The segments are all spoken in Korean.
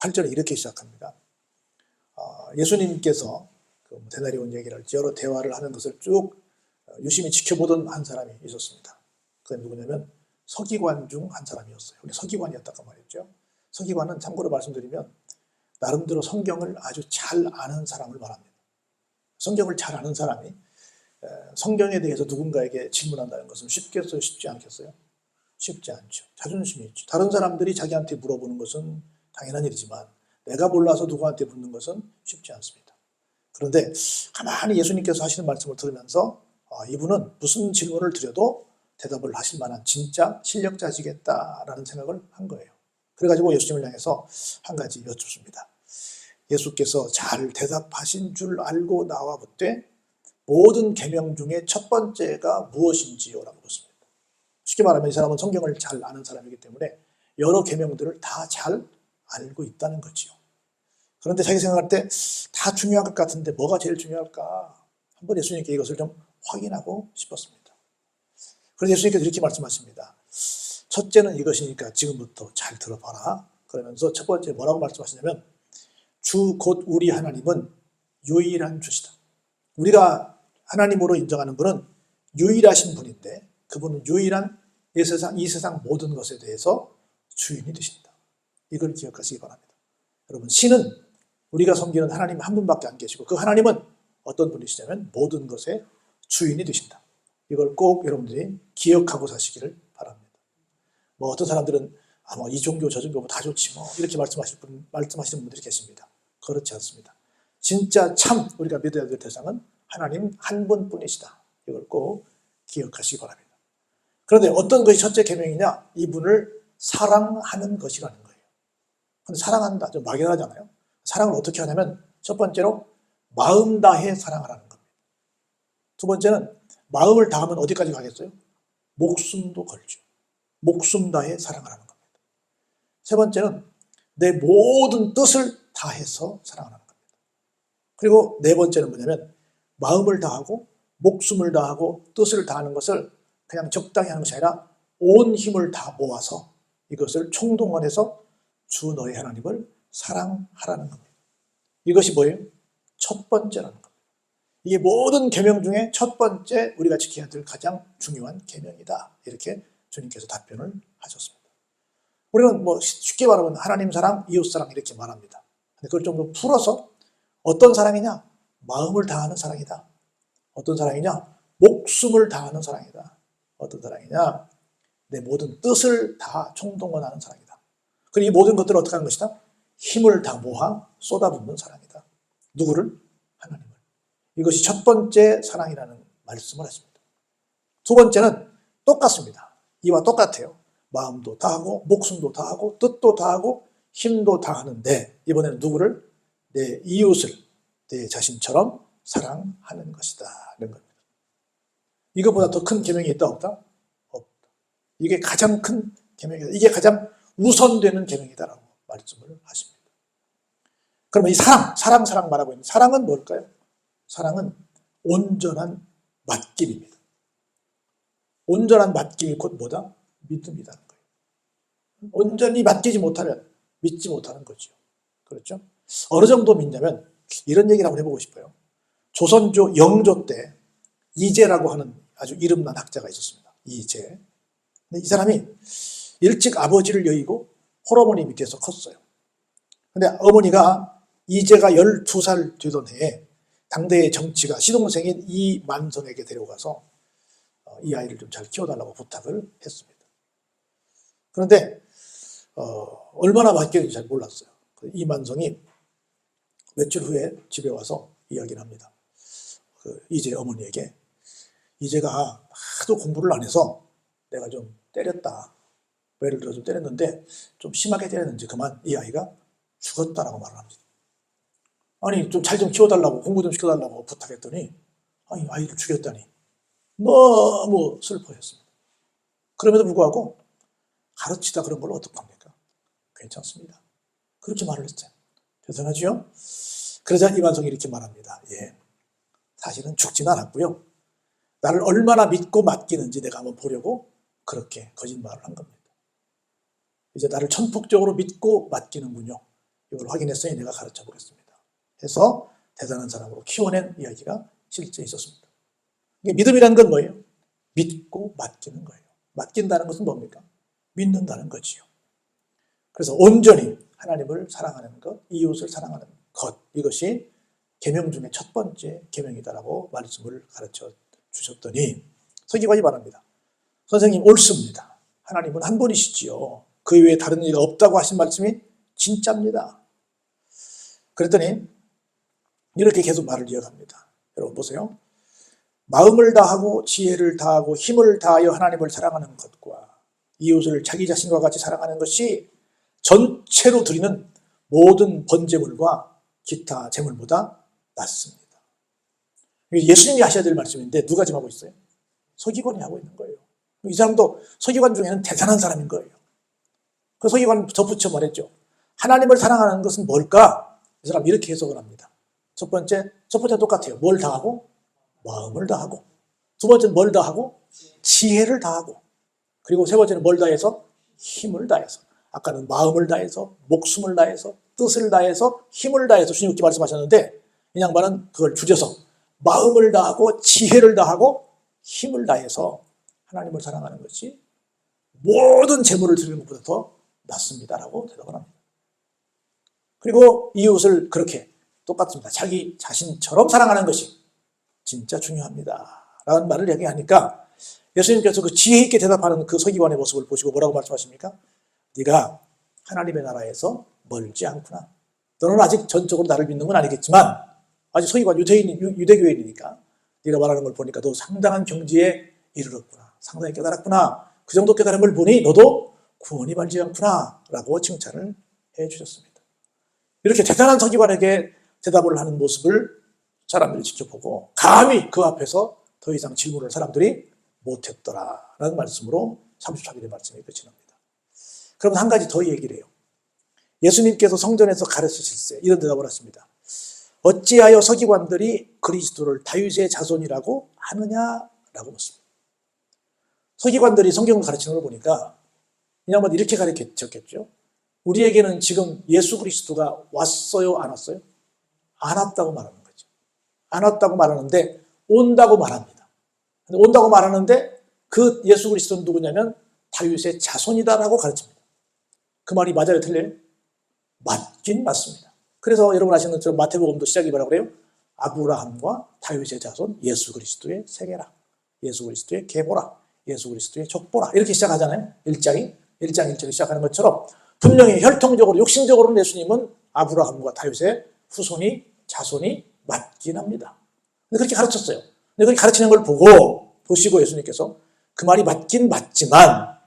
8절에 이렇게 시작합니다. 예수님께서 그 데나리온 얘기를 여러 대화를 하는 것을 쭉 유심히 지켜보던 한 사람이 있었습니다. 그건 누구냐면 서기관 중 한 사람이었어요. 우리 서기관이었다고 말했죠. 서기관은 참고로 말씀드리면 나름대로 성경을 아주 잘 아는 사람을 말합니다. 성경을 잘 아는 사람이 성경에 대해서 누군가에게 질문한다는 것은 쉽겠어요? 쉽지 않겠어요? 쉽지 않죠. 자존심이 있죠. 다른 사람들이 자기한테 물어보는 것은 당연한 일이지만 내가 몰라서 누구한테 묻는 것은 쉽지 않습니다. 그런데 가만히 예수님께서 하시는 말씀을 들으면서 이분은 무슨 질문을 드려도 대답을 하실 만한 진짜 실력자시겠다라는 생각을 한 거예요. 그래가지고 예수님을 향해서 한 가지 여쭙습니다. 예수께서 잘 대답하신 줄 알고 나와 묻되 모든 계명 중에 첫 번째가 무엇인지요? 라고 묻습니다. 쉽게 말하면 이 사람은 성경을 잘 아는 사람이기 때문에 여러 계명들을 다 잘 알고 있다는 거지요. 그런데 자기 생각할 때 다 중요한 것 같은데 뭐가 제일 중요할까? 한번 예수님께 이것을 좀 확인하고 싶었습니다. 그래서 예수님께서 이렇게 말씀하십니다. 첫째는 이것이니까 지금부터 잘 들어봐라. 그러면서 첫 번째 뭐라고 말씀하시냐면 주 곧 우리 하나님은 유일한 주시다. 우리가 하나님으로 인정하는 분은 유일하신 분인데 그분은 유일한 이 세상 모든 것에 대해서 주인이 되신다. 이걸 기억하시기 바랍니다. 여러분, 신은 우리가 섬기는 하나님 한 분밖에 안 계시고 그 하나님은 어떤 분이시냐면 모든 것의 주인이 되신다. 이걸 꼭 여러분들이 기억하고 사시기를 바랍니다. 뭐 어떤 사람들은 이 종교 저 종교 다 좋지 뭐 이렇게 말씀하시는 분들이 계십니다. 그렇지 않습니다. 진짜 참 우리가 믿어야 될 대상은 하나님 한 분뿐이시다. 이걸 꼭 기억하시기 바랍니다. 그런데 어떤 것이 첫째 계명이냐? 이분을 사랑하는 것이라는 거예요. 근데 사랑한다 좀 막연하잖아요. 사랑을 어떻게 하냐면 첫 번째로 마음 다해 사랑하라는 겁니다. 두 번째는 마음을 다하면 어디까지 가겠어요? 목숨도 걸죠. 목숨 다해 사랑하라는 겁니다. 세 번째는 내 모든 뜻을 다해서 사랑하라는 겁니다. 그리고 네 번째는 뭐냐면 마음을 다하고 목숨을 다하고 뜻을 다하는 것을 그냥 적당히 하는 것이 아니라 온 힘을 다 모아서 이것을 총동원해서 주 너의 하나님을 사랑하라는 겁니다. 이것이 뭐예요? 첫 번째라는 겁니다. 이게 모든 계명 중에 첫 번째 우리가 지켜야 될 가장 중요한 계명이다. 이렇게 주님께서 답변을 하셨습니다. 우리는 뭐 쉽게 말하면 하나님 사랑, 이웃 사랑 이렇게 말합니다. 근데 그걸 좀 더 풀어서 어떤 사랑이냐? 마음을 다하는 사랑이다. 어떤 사랑이냐? 목숨을 다하는 사랑이다. 어떤 사랑이냐? 내 모든 뜻을 다 총동원하는 사랑이다. 그리고 이 모든 것들을 어떻게 하는 것이다? 힘을 다 모아 쏟아붓는 사랑이다. 누구를? 하나님을. 이것이 첫 번째 사랑이라는 말씀을 하십니다. 두 번째는 똑같습니다. 이와 똑같아요. 마음도 다하고 목숨도 다하고 뜻도 다하고 힘도 다하는데 이번에는 누구를? 내 이웃을 내 자신처럼 사랑하는 것이다. 라는 겁니다. 이것보다 더 큰 계명이 있다 없다? 없다. 이게 가장 큰 계명이다. 이게 가장 우선되는 계명이다라고 말씀을 하십니다. 그러면 이 사랑 말하고 있는 사랑은 뭘까요? 사랑은 온전한 맡김입니다. 온전한 맡김이 곧 뭐다? 믿음이라는 거예요. 온전히 맡기지 못하면 믿지 못하는 거죠. 그렇죠? 어느 정도 믿냐면 이런 얘기를 한번 해보고 싶어요. 조선조 영조 때 이재라고 하는 아주 이름난 학자가 있었습니다. 이재. 근데 이 사람이 일찍 아버지를 여의고 홀어머니 밑에서 컸어요. 근데 어머니가 이재가 12살 되던 해에 당대의 정치가 시동생인 이만성에게 데려가서 이 아이를 좀 잘 키워달라고 부탁을 했습니다. 그런데 얼마나 맡겼는지 잘 몰랐어요. 이만성이 며칠 후에 집에 와서 이야기를 합니다. 이재 어머니에게 이재가 하도 공부를 안 해서 내가 좀 때렸다. 예를 들어 좀 때렸는데 좀 심하게 때렸는지 그만 이 아이가 죽었다라고 말을 합니다. 아니 좀 잘 좀 키워달라고 공부 좀 시켜달라고 부탁했더니 아니 아이를 죽였다니 너무 슬퍼했습니다. 그럼에도 불구하고 가르치다 그런 걸 어떡합니까? 괜찮습니다. 그렇게 말을 했어요. 대단하죠? 그러자 이만성이 이렇게 말합니다. 예, 사실은 죽지는 않았고요. 나를 얼마나 믿고 맡기는지 내가 한번 보려고 그렇게 거짓말을 한 겁니다. 이제 나를 천폭적으로 믿고 맡기는군요. 이걸 확인했으니 내가 가르쳐 보겠습니다. 해서 대단한 사람으로 키워낸 이야기가 실제 있었습니다. 이게 믿음이라는 건 뭐예요? 믿고 맡기는 거예요. 맡긴다는 것은 뭡니까? 믿는다는 거지요. 그래서 온전히 하나님을 사랑하는 것, 이웃을 사랑하는 것, 이것이 계명 중에 첫 번째 계명이다라고 말씀을 가르쳐 주셨더니 서기관이 말합니다. 선생님 옳습니다. 하나님은 한 분이시지요. 그 이외에 다른 이가 없다고 하신 말씀이 진짜입니다. 그랬더니 이렇게 계속 말을 이어갑니다. 여러분 보세요. 마음을 다하고 지혜를 다하고 힘을 다하여 하나님을 사랑하는 것과 이웃을 자기 자신과 같이 사랑하는 것이 전체로 드리는 모든 번제물과 기타 제물보다 낫습니다. 예수님이 하셔야 될 말씀인데 누가 지금 하고 있어요? 서기관이 하고 있는 거예요. 이 사람도 서기관 중에는 대단한 사람인 거예요. 그 서기관 덧붙여 말했죠. 하나님을 사랑하는 것은 뭘까? 이 사람 이렇게 해석을 합니다. 첫 번째 똑같아요. 뭘 다하고? 마음을 다하고. 두 번째는 뭘 다하고? 지혜를 다하고. 그리고 세 번째는 뭘 다해서? 힘을 다해서. 아까는 마음을 다해서, 목숨을 다해서, 뜻을 다해서, 힘을 다해서 주님께 말씀하셨는데 이 양반은 그걸 줄여서 마음을 다하고 지혜를 다하고 힘을 다해서 하나님을 사랑하는 것이 모든 재물을 드리는 것보다 더 낫습니다라고 대답을 합니다. 그리고 이웃을 그렇게 똑같습니다. 자기 자신처럼 사랑하는 것이 진짜 중요합니다 라는 말을 얘기하니까 예수님께서 그 지혜 있게 대답하는 그 서기관의 모습을 보시고 뭐라고 말씀하십니까? 네가 하나님의 나라에서 멀지 않구나. 너는 아직 전적으로 나를 믿는 건 아니겠지만 아직 서기관 유대교인이니까 네가 말하는 걸 보니까 너 상당한 경지에 이르렀구나. 상당히 깨달았구나. 그 정도 깨달은 걸 보니 너도 구원이 멀지 않구나 라고 칭찬을 해 주셨습니다. 이렇게 대단한 서기관에게 대답을 하는 모습을 사람들이 지켜보고 감히 그 앞에서 더 이상 질문을 사람들이 못했더라라는 말씀으로 34절의 말씀이 끝이 납니다. 그럼 한 가지 더 얘기를 해요. 예수님께서 성전에서 가르치실 때 이런 대답을 하십니다. 어찌하여 서기관들이 그리스도를 다윗의 자손이라고 하느냐라고 묻습니다. 서기관들이 성경을 가르치는 걸 보니까 그냥 이렇게 가르쳤겠죠. 우리에게는 지금 예수 그리스도가 왔어요, 안 왔어요? 안 왔다고 말하는 거죠. 안 왔다고 말하는데 온다고 말합니다. 온다고 말하는데 그 예수 그리스도는 누구냐면 다윗의 자손이다라고 가르칩니다. 그 말이 맞아요, 틀려요? 맞긴 맞습니다. 그래서 여러분 아시는 것처럼 마태복음도 시작이 뭐라고 그래요? 아브라함과 다윗의 자손 예수 그리스도의 세계라. 예수 그리스도의 계보라. 예수 그리스도의 족보라. 이렇게 시작하잖아요. 1장 1절에 시작하는 것처럼 분명히 혈통적으로 육신적으로는 예수님은 아브라함과 다윗의 후손이 자손이 맞긴 합니다. 근데 그렇게 가르쳤어요. 근데 그렇게 가르치는 걸 보시고 예수님께서 그 말이 맞긴 맞지만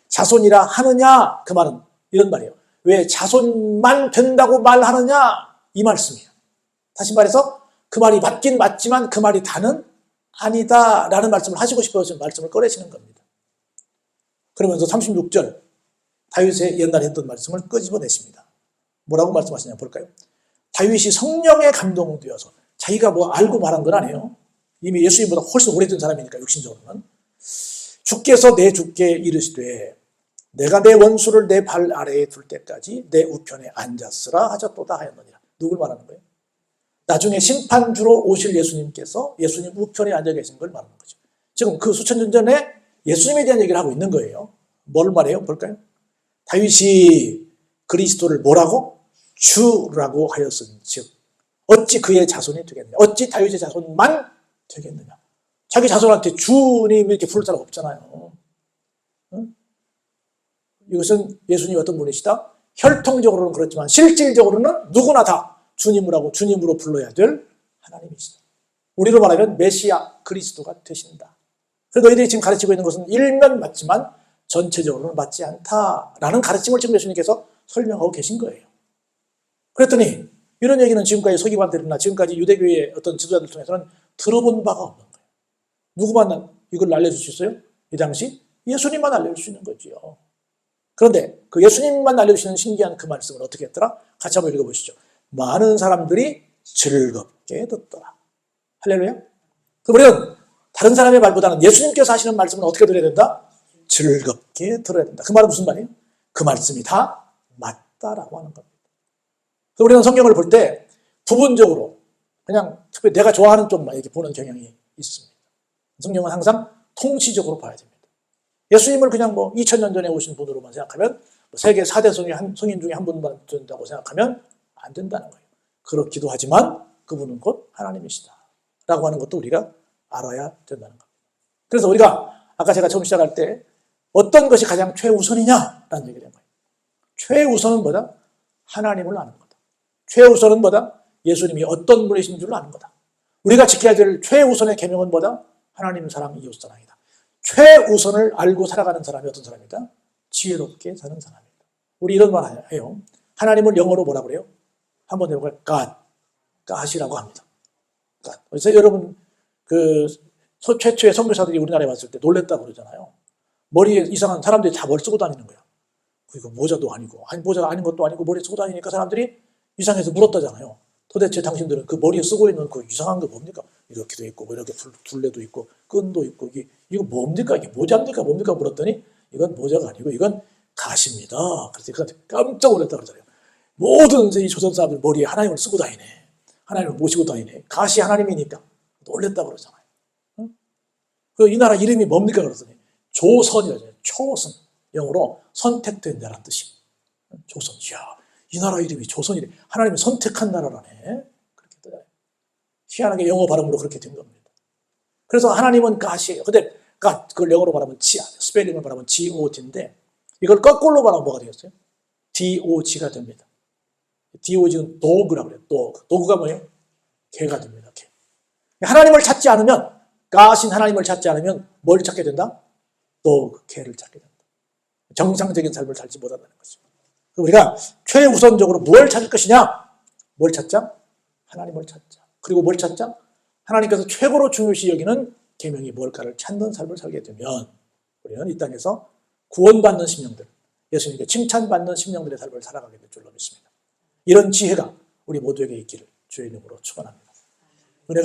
자손이라 하느냐 그 말은 이런 말이에요. 왜 자손만 된다고 말하느냐 이 말씀이에요. 다시 말해서 그 말이 맞긴 맞지만 그 말이 다는 아니다라는 말씀을 하시고 싶어서 말씀을 꺼내시는 겁니다. 그러면서 36절 다윗의 옛날에 했던 말씀을 끄집어내십니다. 뭐라고 말씀하시냐 볼까요? 다윗이 성령에 감동되어서 자기가 뭐 알고 말한 건 아니에요. 이미 예수님보다 훨씬 오래된 사람이니까 육신적으로는 주께서 내 주께 이르시되 내가 내 원수를 내 발 아래에 둘 때까지 내 우편에 앉았으라 하셨도다 하였느니라. 누굴 말하는 거예요? 나중에 심판주로 오실 예수님께서 예수님 우편에 앉아 계신 걸 말하는 거죠. 지금 그 수천 년 전에 예수님에 대한 얘기를 하고 있는 거예요. 뭘 말해요? 볼까요? 다윗이 그리스도를 뭐라고? 주라고 하였은즉 어찌 그의 자손이 되겠느냐? 어찌 다윗의 자손만 되겠느냐? 자기 자손한테 주님 이렇게 부를 사람 없잖아요. 응? 이것은 예수님이 어떤 분이시다? 혈통적으로는 그렇지만 실질적으로는 누구나 다 주님으로 불러야 될 하나님이시다. 우리로 말하면 메시아 그리스도가 되신다. 그래서 너희들이 지금 가르치고 있는 것은 일면 맞지만 전체적으로는 맞지 않다라는 가르침을 지금 예수님께서 설명하고 계신 거예요. 그랬더니 이런 얘기는 지금까지 서기관들이나 지금까지 유대교의 어떤 지도자들 통해서는 들어본 바가 없는 거예요. 누구만 이걸 알려줄 수 있어요? 이 당시 예수님만 알려줄 수 있는 거지요. 그런데 그 예수님만 알려주시는 신기한 그 말씀을 어떻게 했더라? 같이 한번 읽어보시죠. 많은 사람들이 즐겁게 듣더라. 할렐루야. 그러면 다른 사람의 말보다는 예수님께서 하시는 말씀은 어떻게 들어야 된다? 즐겁게 들어야 된다. 그 말은 무슨 말이에요? 그 말씀이 다 맞다라고 하는 겁니다. 우리는 성경을 볼 때 부분적으로 그냥 특별히 내가 좋아하는 쪽만 이렇게 보는 경향이 있습니다. 성경은 항상 통치적으로 봐야 됩니다. 예수님을 그냥 2000년 전에 오신 분으로만 생각하면 세계 4대 성인 중에 한 분만 된다고 생각하면 안 된다는 거예요. 그렇기도 하지만 그분은 곧 하나님이시다 라고 하는 것도 우리가 알아야 된다는 겁니다. 그래서 우리가 아까 제가 처음 시작할 때 어떤 것이 가장 최우선이냐라는 얘기를 한 거예요. 최우선은 뭐다? 하나님을 아는 거다. 최우선은 뭐다? 예수님이 어떤 분이신 줄 아는 거다. 우리가 지켜야 될 최우선의 계명은 뭐다? 하나님 사랑, 이웃 사랑이다. 최우선을 알고 살아가는 사람이 어떤 사람이다? 지혜롭게 사는 사람이다. 우리 이런 말 해요. 하나님을 영어로 뭐라 그래요? 한번 해볼까요? God이라고 합니다. God. 그래서 여러분 최초의 선교사들이 우리나라에 왔을 때 놀랬다고 그러잖아요. 머리에 이상한 사람들이 다 뭘 쓰고 다니는 거야. 그리고 모자도 아니고, 모자가 아닌 것도 아니고 머리에 쓰고 다니니까 사람들이 이상해서 물었다잖아요. 도대체 당신들은 그 머리에 쓰고 있는 그 이상한 거 뭡니까? 이렇게도 있고, 이렇게 둘레도 있고, 끈도 있고, 이거 뭡니까? 이게 모자입니까? 뭡니까? 물었더니 이건 모자가 아니고 이건 가시입니다. 그래서 깜짝 놀랐다 그러잖아요. 모든 이 조선 사람들 머리에 하나님을 쓰고 다니네. 하나님을 모시고 다니네. 가시 하나님이니까 놀랬다 그러잖아요. 이 나라 이름이 뭡니까? 그랬더니 조선이라잖아요. 초선. 영어로 선택된 나라는 뜻이에요. 조선. 이야, 이 나라 이름이 조선이래. 하나님이 선택한 나라라네. 그렇게 떠요. 희한하게 영어 발음으로 그렇게 된 겁니다. 그래서 하나님은 가시예요. 근데 그걸 영어로 말하면 스펠링을 말하면 God인데 이걸 거꾸로 말하면 뭐가 되겠어요? DOG가 됩니다. DOG는 도그라고 그래요. 도그가 뭐예요? 개가 됩니다. 개. 하나님을 찾지 않으면, 가신 하나님을 찾지 않으면 뭘 찾게 된다? 도그, 개를 찾게 된다. 정상적인 삶을 살지 못한다는 거죠. 우리가 최우선적으로 뭘 찾을 것이냐? 뭘 찾자? 하나님을 찾자. 그리고 뭘 찾자? 하나님께서 최고로 중요시 여기는 계명이 뭘까를 찾는 삶을 살게 되면 우리는 이 땅에서 구원받는 심령들, 예수님께 칭찬받는 심령들의 삶을 살아가게 될 줄로 믿습니다. 이런 지혜가 우리 모두에게 있기를 주의 이름으로 축원합니다.